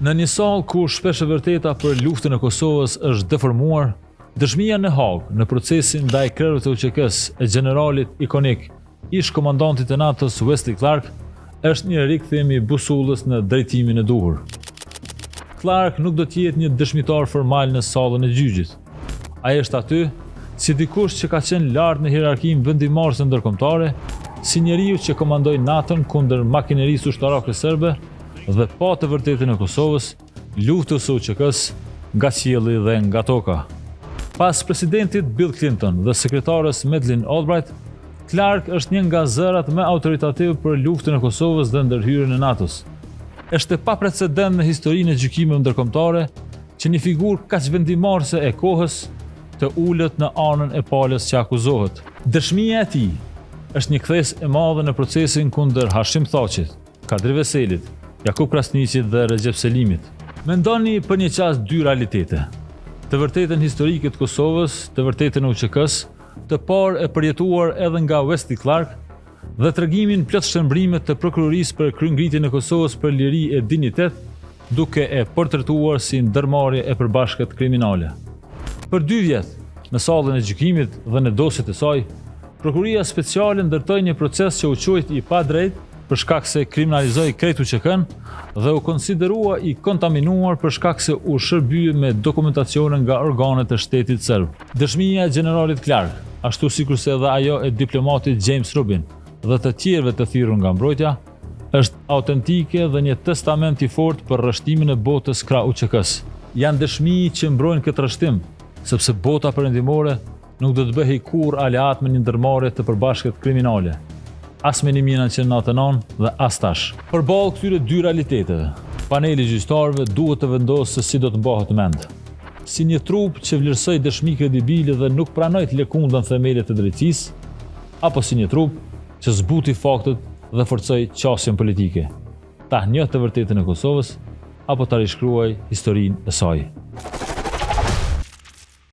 Në një sallë ku shpesh e vërteta për luftën e Kosovës është deformuar, dëshmia në Hagë në procesin ndaj krerëve të UÇK-s e generalit ikonik, ish komandantit të NATO-s Wesley Clark, është një rikthjem i busullës në drejtimin e duhur. Clark nuk do të jetë një dëshmitar formal në sallën e gjyqit. Ai është aty si dikush që ka qenë lart në hierarkinë vendimmarrëse ndërkombëtare, si njeriu që komandoi NATO-n kundër makinerisë ushtarake serbe dhe pa të vërtetën e Kosovës, luftës së UÇK-s nga qielli dhe nga toka. Pas presidentit Bill Clinton dhe sekretarës Madeleine Albright, Clark është një nga zërat më autoritativ për luftën e Kosovës dhe ndërhyrjen e NATO-s. Është pa precedent në historinë e gjykimeve ndërkombëtare që një figurë kaq vendimmarrëse e kohës të ulët në anën e palës që akuzohet. Dëshmia e tij është një kthes e madhe në procesin kundër Hashim Thaqit, Kadri Veselit, Jakub Krasniqit dhe Recep Selimit. Mendoni për një çast dy realitete. Të vërtetën historike të Kosovës, të vërtetën e UÇK-s, të parë e përjetuar edhe nga Wesley Clark dhe tregimin plot shëmbrime të prokurorisë për kryengritjen e Kosovës për liri e dinitet, duke e portretuar si ndërmarrje e përbashkët kriminale. Për 2 vjet, në sallën e gjykimit dhe në dosjet e saj, Prokuria Speciale ndërtoi një proces që u quajti i padrejt për shkak se kriminalizoi krejt UÇK-n dhe u konsiderua i kontaminuar për shkak se u shërbye me dokumentacione nga organet e shtetit serb. Dëshmia e generalit Clark, ashtu sikurse edhe ajo e diplomatit James Rubin dhe të tjerëve të thirrur nga mbrojtja, është autentike dhe një testament i fortë për rrështimin e botës krah UÇK-s. Janë dëshmi që mbrojnë këtë rrështim, sepse bota perëndimore nuk do të bëhej kurrë aleat me një ndërmarrje të përbashkët kriminale, as me 1999 dhe as tash. Përballë këtyre dy realiteteve, paneli gjyqtarëve duhet të vendosë se si do të mbahet mend. Si një trup që vlerësoi dëshmi kredibile dhe nuk pranoi të lëkundën themelet e drejtësisë, apo si një trup që zbuti faktet dhe forcoi qasjen politike. Ta njohë të vërtetën e Kosovës, apo ta rishkruaj historinë e saj.